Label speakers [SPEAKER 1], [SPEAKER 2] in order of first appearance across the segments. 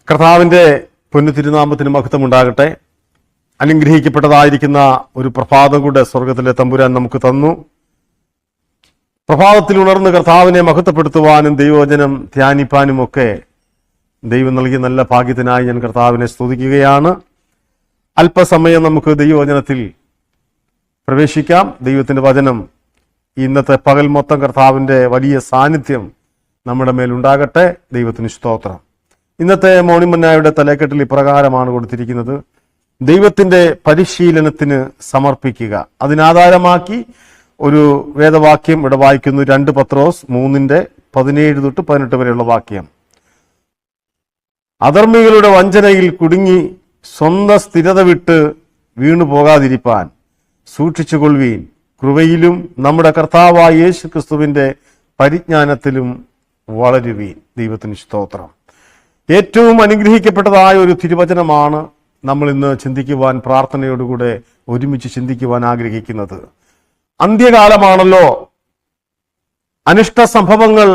[SPEAKER 1] കർത്താവിൻ്റെ പൊന്നു തിരുനാമത്തിന് മഹത്വം ഉണ്ടാകട്ടെ. അനുഗ്രഹിക്കപ്പെട്ടതായിരിക്കുന്ന ഒരു പ്രഭാതം കൂടെ സ്വർഗത്തിലെ തമ്പുരാൻ നമുക്ക് തന്നു. പ്രഭാതത്തിൽ ഉണർന്ന് കർത്താവിനെ മഹത്വപ്പെടുത്തുവാനും ദൈവവചനം ധ്യാനിപ്പാനും ഒക്കെ ദൈവം നൽകിയ നല്ല ഭാഗ്യത്തിനായി ഞാൻ കർത്താവിനെ സ്തുതിക്കുകയാണ്. അല്പസമയം നമുക്ക് ദൈവവചനത്തിൽ പ്രവേശിക്കാം. ദൈവത്തിൻ്റെ വചനം ഇന്നത്തെ പകൽ മൊത്തം കർത്താവിൻ്റെ വലിയ സാന്നിധ്യം നമ്മുടെ മേലുണ്ടാകട്ടെ. ദൈവത്തിന് സ്തോത്രം. ഇന്നത്തെ മോർണിംഗ് മന്നായുടെ തലക്കെട്ടിൽ ഇപ്രകാരമാണ് കൊടുത്തിരിക്കുന്നത്: ദൈവത്തിൻ്റെ പരിശീലനത്തിന് സമർപ്പിക്കുക. അതിനാധാരമാക്കി ഒരു വേദവാക്യം ഇവിടെ വായിക്കുന്നു. 2 പത്രോസ് 3:17 തൊട്ട് 18 വരെയുള്ള വാക്യം. അധർമ്മികളുടെ വഞ്ചനയിൽ കുടുങ്ങി സ്വന്തം സ്ഥിരത വിട്ട് വീണു പോകാതിരിപ്പാൻ സൂക്ഷിച്ചുകൊള്ളുവീൻ. കൃപയിലും നമ്മുടെ കർത്താവായ യേശു ക്രിസ്തുവിന്റെ പരിജ്ഞാനത്തിലും വളരുവീൻ. ദൈവത്തിന് സ്തോത്രം. ഏറ്റവും അനുഗ്രഹിക്കപ്പെട്ടതായ ഒരു തിരുവചനമാണ് നമ്മൾ ഇന്ന് ചിന്തിക്കുവാൻ, പ്രാർത്ഥനയോടുകൂടെ ഒരുമിച്ച് ചിന്തിക്കുവാൻ ആഗ്രഹിക്കുന്നത്. അന്ത്യകാലമാണല്ലോ. അനിഷ്ട സംഭവങ്ങൾ,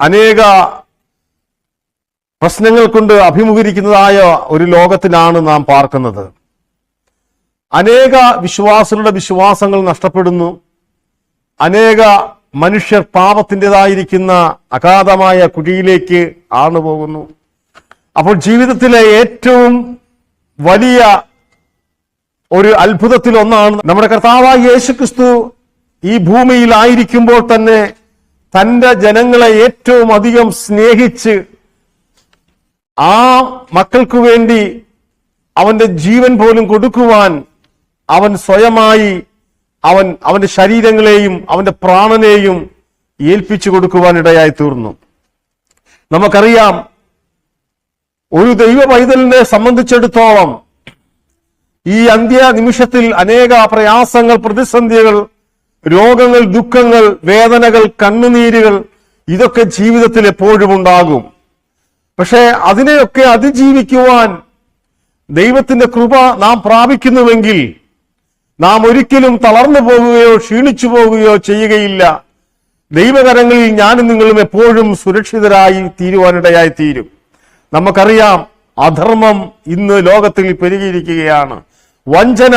[SPEAKER 1] അനേക പ്രശ്നങ്ങൾ കൊണ്ട് അഭിമുഖീകരിക്കുന്നതായ ഒരു ലോകത്തിലാണ് നാം പാർക്കുന്നത്. അനേക വിശ്വാസികളുടെ വിശ്വാസങ്ങൾ നഷ്ടപ്പെടുന്നു. അനേക മനുഷ്യർ പാപത്തിൻ്റെതായിരിക്കുന്ന അഗാധമായ കുഴിയിലേക്ക് ആണുപോകുന്നു. അപ്പോൾ ജീവിതത്തിലെ ഏറ്റവും വലിയ ഒരു അത്ഭുതത്തിൽ ഒന്നാണ് നമ്മുടെ കർത്താവായ യേശുക്രിസ്തു ഈ ഭൂമിയിൽ ആയിരിക്കുമ്പോൾ തന്നെ തൻ്റെ ജനങ്ങളെ ഏറ്റവും അധികം സ്നേഹിച്ച് ആ മക്കൾക്ക് വേണ്ടി അവന്റെ ജീവൻ പോലും കൊടുക്കുവാൻ അവൻ സ്വയമായി അവന്റെ ശരീരങ്ങളെയും അവന്റെ പ്രാണനെയും ഏൽപ്പിച്ചു കൊടുക്കുവാൻ ഇടയായി തീർന്നു. നമുക്കറിയാം, ഒരു ദൈവ പൈതലിനെ സംബന്ധിച്ചിടത്തോളം ഈ അന്ത്യ നിമിഷത്തിൽ അനേക പ്രയാസങ്ങൾ, പ്രതിസന്ധികൾ, രോഗങ്ങൾ, ദുഃഖങ്ങൾ, വേദനകൾ, കണ്ണുനീരുകൾ ഇതൊക്കെ ജീവിതത്തിൽ എപ്പോഴും ഉണ്ടാകും. പക്ഷെ അതിനെയൊക്കെ അതിജീവിക്കുവാൻ ദൈവത്തിന്റെ കൃപ നാം പ്രാപിക്കുന്നുവെങ്കിൽ നാം ഒരിക്കലും തളർന്നു പോകുകയോ ക്ഷീണിച്ചു പോകുകയോ ചെയ്യുകയില്ല. ദൈവകരങ്ങളിൽ ഞാനും നിങ്ങളും എപ്പോഴും സുരക്ഷിതരായി തീരുവാനിടയായി തീരും. നമുക്കറിയാം, അധർമ്മം ഇന്ന് ലോകത്തിൽ പെരുകിയിരിക്കുകയാണ്. വഞ്ചന,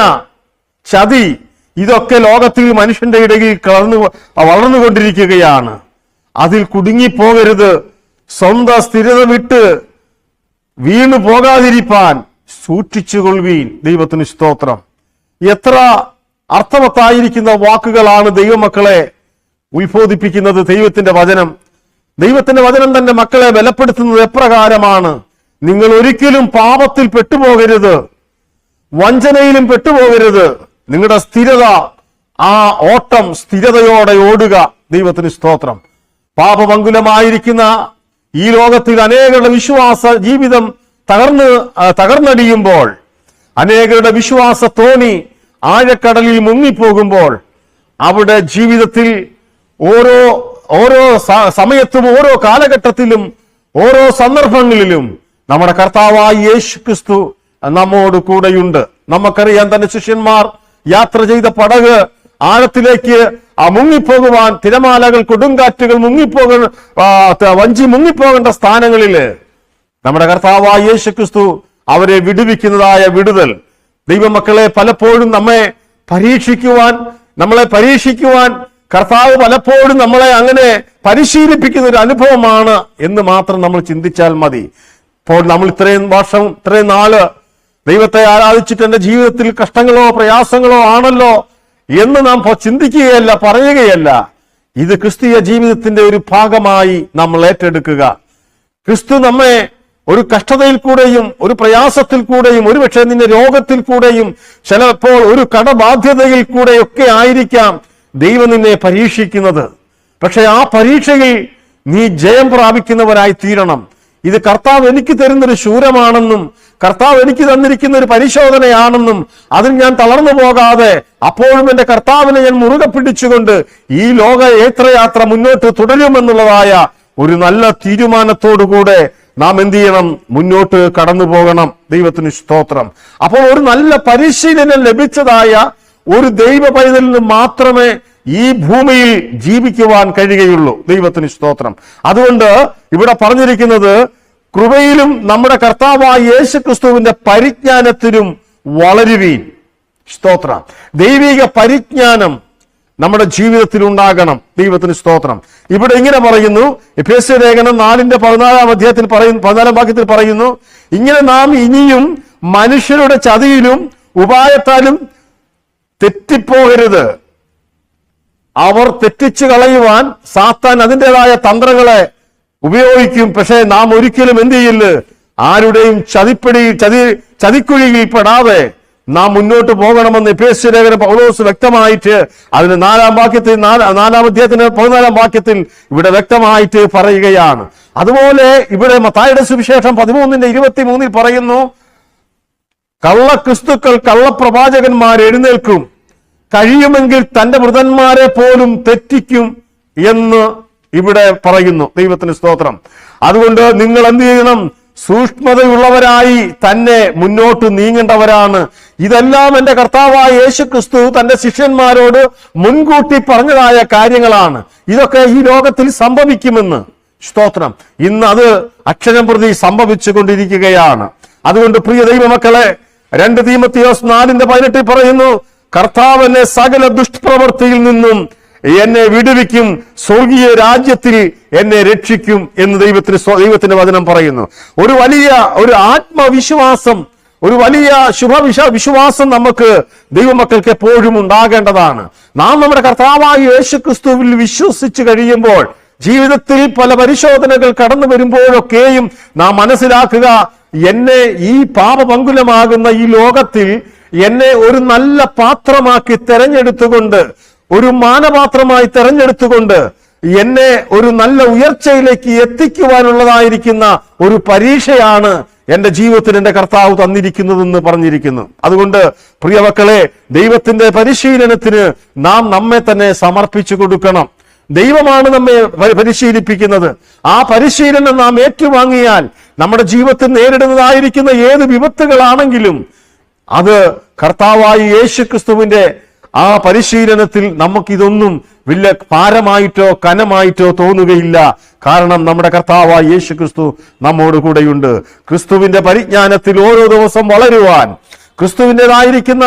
[SPEAKER 1] ചതി ഇതൊക്കെ ലോകത്തിൽ മനുഷ്യന്റെ ഇടയിൽ വളർന്നുകൊണ്ടിരിക്കുകയാണ്. അതിൽ കുടുങ്ങിപ്പോകരുത്. സ്വന്തം സ്ഥിരത വിട്ട് വീണു പോകാതിരിപ്പാൻ സൂക്ഷിച്ചുകൊള്ളുവീൻ. ദൈവത്തിന് സ്തോത്രം. എത്ര അർത്ഥവത്തായിരിക്കുന്ന വാക്കുകളാണ് ദൈവമക്കളെ ഉത്ബോധിപ്പിക്കുന്നത് ദൈവത്തിന്റെ വചനം. ദൈവത്തിന്റെ വചനം തന്റെ മക്കളെ ബലപ്പെടുത്തുന്നത് എപ്രകാരമാണ്: നിങ്ങൾ ഒരിക്കലും പാപത്തിൽ പെട്ടുപോകരുത്, വഞ്ചനയിലും പെട്ടുപോകരുത്. നിങ്ങളുടെ സ്ഥിരത, ആ ഓട്ടം സ്ഥിരതയോടെ ഓടുക. ദൈവത്തിന് സ്തോത്രം. പാപമംഗുലമായിരിക്കുന്ന ഈ ലോകത്തിൽ അനേകരുടെ വിശ്വാസ ജീവിതം തകർന്നടിയുമ്പോൾ, അനേകരുടെ വിശ്വാസ തോണി ആഴക്കടലിൽ മുങ്ങിപ്പോകുമ്പോൾ, അവിടെ ജീവിതത്തിൽ ഓരോ സമയത്തും, ഓരോ കാലഘട്ടത്തിലും, ഓരോ സന്ദർഭങ്ങളിലും നമ്മുടെ കർത്താവായ യേശു ക്രിസ്തു നമ്മോട് കൂടെയുണ്ട്. നമുക്കറിയാം, തന്റെ ശിഷ്യന്മാർ യാത്ര ചെയ്ത പടക് ആഴത്തിലേക്ക് മുങ്ങിപ്പോകുവാൻ, തിരമാലകൾ, കൊടുങ്കാറ്റുകൾ വഞ്ചി മുങ്ങിപ്പോകേണ്ട സ്ഥാനങ്ങളില് നമ്മുടെ കർത്താവായ യേശു ക്രിസ്തു അവരെ വിടുവിക്കുന്നതായ വിടുതൽ. ദൈവമക്കളെ, പലപ്പോഴും നമ്മളെ പരീക്ഷിക്കുവാൻ കർത്താവ് പലപ്പോഴും നമ്മളെ അങ്ങനെ പരിശീലിപ്പിക്കുന്ന ഒരു അനുഭവമാണ് എന്ന് മാത്രം നമ്മൾ ചിന്തിച്ചാൽ മതി. ഇപ്പോൾ നമ്മൾ ഇത്രയും വർഷം, ഇത്രയും നാള് ദൈവത്തെ ആരാധിച്ചിട്ട് എന്റെ ജീവിതത്തിൽ കഷ്ടങ്ങളോ പ്രയാസങ്ങളോ ആണല്ലോ എന്ന് നാം ചിന്തിക്കുകയല്ല, പറയുകയല്ല. ഇത് ക്രിസ്തീയ ജീവിതത്തിന്റെ ഒരു ഭാഗമായി നമ്മൾ ഏറ്റെടുക്കുക. ക്രിസ്തു നമ്മെ ഒരു കഷ്ടതയിൽ കൂടെയും, ഒരു പ്രയാസത്തിൽ കൂടെയും, ഒരുപക്ഷെ നിന്റെ രോഗത്തിൽ കൂടെയും, ചിലപ്പോൾ ഒരു കടബാധ്യതയിൽ കൂടെയൊക്കെ ആയിരിക്കാം ദൈവം നിന്നെ പരീക്ഷിക്കുന്നത്. പക്ഷെ ആ പരീക്ഷയിൽ നീ ജയം പ്രാപിക്കുന്നവരായി തീരണം. ഇത് കർത്താവ് എനിക്ക് തരുന്നൊരു ശൂരമാണെന്നും, കർത്താവ് എനിക്ക് തന്നിരിക്കുന്ന ഒരു പരിശോധനയാണെന്നും അതിൽ ഞാൻ തളർന്നു പോകാതെ അപ്പോഴും എന്റെ കർത്താവിനെ ഞാൻ മുറുകെ പിടിച്ചുകൊണ്ട് ഈ ലോക യാത്ര മുന്നോട്ട് തുടരുമെന്നുള്ളതായ ഒരു നല്ല തീരുമാനത്തോടുകൂടെ നാം എന്ത് ചെയ്യണം? മുന്നോട്ട് കടന്നു പോകണം. ദൈവത്തിന് സ്തോത്രം. അപ്പോൾ ഒരു നല്ല പരിശീലനം ലഭിച്ചതായ ഒരു ദൈവ പൈതലിന് മാത്രമേ ഈ ഭൂമിയിൽ ജീവിക്കുവാൻ കഴിയുകയുള്ളൂ. ദൈവത്തിന് സ്തോത്രം. അതുകൊണ്ട് ഇവിടെ പറഞ്ഞിരിക്കുന്നത് കൃപയിലും നമ്മുടെ കർത്താവായ യേശുക്രിസ്തുവിന്റെ പരിജ്ഞാനത്തിലും വളരുവീൻ. സ്തോത്രം. ദൈവിക പരിജ്ഞാനം നമ്മുടെ ജീവിതത്തിൽ ഉണ്ടാകണം. ദൈവത്തിന് സ്തോത്രം. ഇവിടെ ഇങ്ങനെ പറയുന്നു, എഫേസ്യ ലേഖനം 4:14 വാക്യത്തിൽ പറയുന്നു, ഇങ്ങനെ നാം ഇനിയും മനുഷ്യരുടെ ചതിയിലും ഉപായത്താലും തെറ്റിപ്പോകരുത്. അവർ തെറ്റിച്ചു കളയുവാൻ സാത്താൻ അതിൻ്റെതായ തന്ത്രങ്ങളെ ഉപയോഗിക്കും. പക്ഷേ നാം ഒരിക്കലും എന്ത് ചെയ്യില്ല, ആരുടെയും ചതിക്കുഴിയിൽ പെടാതെ നാം മുന്നോട്ട് പോകണമെന്ന് എഫേസ്യ ലേഖനം പൗലോസ് വ്യക്തമായിട്ട് അതിന് 4 അധ്യായത്തിന് 14 വാക്യത്തിൽ ഇവിടെ വ്യക്തമായിട്ട് പറയുകയാണ്. അതുപോലെ ഇവിടെ മത്തായിയുടെ സുവിശേഷം 13:23 പറയുന്നു, കള്ളക്രിസ്തുക്കൾ കള്ളപ്രവാചകന്മാർ എഴുന്നേൽക്കും, കഴിയുമെങ്കിൽ തന്റെ വൃതന്മാരെ പോലും തെറ്റിക്കും എന്ന് ഇവിടെ പറയുന്നു. ദൈവത്തിന് സ്തോത്രം. അതുകൊണ്ട് നിങ്ങൾ എന്ത് ചെയ്യണം? സൂക്ഷ്മതയുള്ളവരായി തന്നെ മുന്നോട്ട് നീങ്ങേണ്ടവരാണ്. ഇതെല്ലാം എന്റെ കർത്താവായ യേശുക്രിസ്തു തന്റെ ശിഷ്യന്മാരോട് മുൻകൂട്ടി പറഞ്ഞതായ കാര്യങ്ങളാണ്. ഇതൊക്കെ ഈ ലോകത്തിൽ സംഭവിക്കുമെന്ന്. സ്തോത്രം. ഇന്ന് അത് അക്ഷരം പ്രതി സംഭവിച്ചു കൊണ്ടിരിക്കുകയാണ്. അതുകൊണ്ട് പ്രിയ ദൈവമക്കളെ, 2 തീമോഥെയോസ് 4:18 പറയുന്നു, കർത്താവ് എന്നെ സകല ദുഷ്പ്രവൃത്തിയിൽ നിന്നും എന്നെ വിടുവിക്കും, സ്വർഗീയ രാജ്യത്തിൽ എന്നെ രക്ഷിക്കും എന്ന് ദൈവത്തിന്റെ വചനം പറയുന്നു. ഒരു ആത്മവിശ്വാസം, ഒരു വലിയ വിശ്വാസം നമുക്ക് ദൈവമക്കൾക്ക് എപ്പോഴും ഉണ്ടാകേണ്ടതാണ്. നാം നമ്മുടെ കർത്താവായ യേശുക്രിസ്തുവിൽ വിശ്വസിച്ച് കഴിയുമ്പോൾ, ജീവിതത്തിൽ പല പരിശോധനകൾ കടന്നു വരുമ്പോഴൊക്കെയും നാം മനസ്സിലാക്കുക, എന്നെ ഈ പാപപങ്കുലമാകുന്ന ഈ ലോകത്തിൽ എന്നെ ഒരു നല്ല പാത്രമാക്കി തെരഞ്ഞെടുത്തുകൊണ്ട്, ഒരു മാനപാത്രമായി തെരഞ്ഞെടുത്തുകൊണ്ട് എന്നെ ഒരു നല്ല ഉയർച്ചയിലേക്ക് എത്തിക്കുവാനുള്ളതായിരിക്കുന്ന ഒരു പരീക്ഷയാണ് എന്റെ ജീവിതത്തിൽ എന്റെ കർത്താവ് തന്നിരിക്കുന്നതെന്ന് പറഞ്ഞിരിക്കുന്നു. അതുകൊണ്ട് പ്രിയമക്കളെ, ദൈവത്തിന്റെ പരിശീലനത്തിന് നാം നമ്മെ തന്നെ സമർപ്പിച്ചു കൊടുക്കണം. ദൈവമാണ് നമ്മെ പരിശീലിപ്പിക്കുന്നത്. ആ പരിശീലനം നാം ഏറ്റുവാങ്ങിയാൽ നമ്മുടെ ജീവിതത്തിൽ നേരിടുന്നതായിരിക്കുന്ന ഏത് വിപത്തുകളാണെങ്കിലും അത് കർത്താവായ യേശുക്രിസ്തുവിന്റെ ആ പരിശീലനത്തിൽ നമുക്കിതൊന്നും വലിയ ഭാരമായിട്ടോ കനമായിട്ടോ തോന്നുകയില്ല. കാരണം നമ്മുടെ കർത്താവായ യേശുക്രിസ്തു നമ്മോട് കൂടെയുണ്ട്. ക്രിസ്തുവിന്റെ പരിജ്ഞാനത്തിൽ ഓരോ ദിവസം വളരുവാൻ, ക്രിസ്തുവിൻ്റെതായിരിക്കുന്ന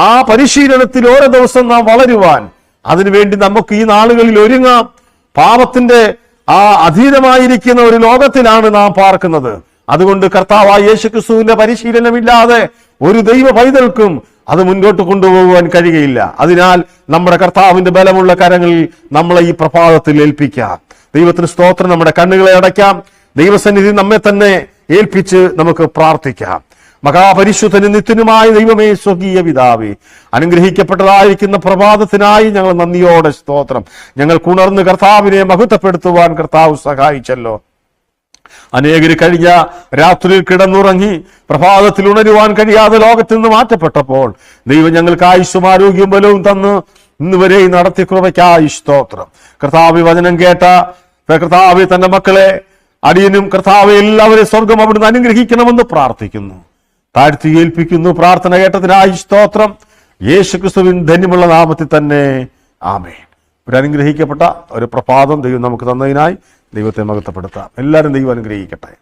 [SPEAKER 1] ആ പരിശീലനത്തിൽ ഓരോ ദിവസം നാം വളരുവാൻ, അതിനുവേണ്ടി നമുക്ക് ഈ നാളുകളിൽ ഒരുങ്ങാം. പാപത്തിന്റെ ആ അധീനമായിരിക്കുന്ന ഒരു ലോകത്തിലാണ് നാം പാർക്കുന്നത്. അതുകൊണ്ട് കർത്താവായ യേശുക്രിസ്തുവിന്റെ പരിശീലനമില്ലാതെ ഒരു ദൈവ പൈതൽക്കും അത് മുന്നോട്ട് കൊണ്ടുപോകുവാൻ കഴിയുകയില്ല. അതിനാൽ നമ്മുടെ കർത്താവിന്റെ ബലമുള്ള കരങ്ങളിൽ നമ്മളെ ഈ പ്രഭാതത്തിൽ ഏൽപ്പിക്കാം. ദൈവത്തിന് സ്തോത്രം. നമ്മുടെ കണ്ണുകളെ അടയ്ക്കാം. ദൈവസന്നിധി നമ്മെ തന്നെ ഏൽപ്പിച്ച് നമുക്ക് പ്രാർത്ഥിക്കാം. മഹാപരിശുദ്ധനും നിത്യനുമായ ദൈവമേ, സ്വർഗീയ പിതാവേ, അനുഗ്രഹിക്കപ്പെട്ടതായിരിക്കുന്ന പ്രഭാതത്തിനായി ഞങ്ങൾ നന്ദിയോടെ സ്തോത്രം. ഞങ്ങൾക്ക് ഉണർന്ന് കർത്താവിനെ മഹത്വപ്പെടുത്തുവാൻ കർത്താവ് സഹായിച്ചല്ലോ. അനേകര് കഴിഞ്ഞ രാത്രിയിൽ കിടന്നുറങ്ങി പ്രഭാതത്തിൽ ഉണരുവാൻ കഴിയാതെ ലോകത്തിൽ നിന്ന് മാറ്റപ്പെട്ടപ്പോൾ ദൈവം ഞങ്ങൾക്ക് ആയുസ്സും ആരോഗ്യവും ബലവും തന്ന് ഇന്നുവരെ നടത്തിയ കൃപയ്ക്കായി സ്തോത്രം. കർത്താവ് വചനം കേട്ട കർത്താവ് തന്റെ മക്കളെ, അടിയനും കർത്താവ് എല്ലാവരെയും സ്വർഗം അവിടുന്ന് അനുഗ്രഹിക്കണമെന്ന് പ്രാർത്ഥിക്കുന്നു, താഴ്ത്തി ഏൽപ്പിക്കുന്നു. പ്രാർത്ഥന കേട്ടതിനായി സ്തോത്രം. യേശുക്രിസ്തുവിൻ ധന്യമുള്ള നാമത്തിൽ തന്നെ ആമേൻ. ഒരു അനുഗ്രഹിക്കപ്പെട്ട ഒരു പ്രഭാതം ദൈവം നമുക്ക് തന്നതിനായി ദൈവത്തെ മഹത്വപ്പെടുത്താം. എല്ലാവരും ദൈവം അനുഗ്രഹിക്കട്ടെ.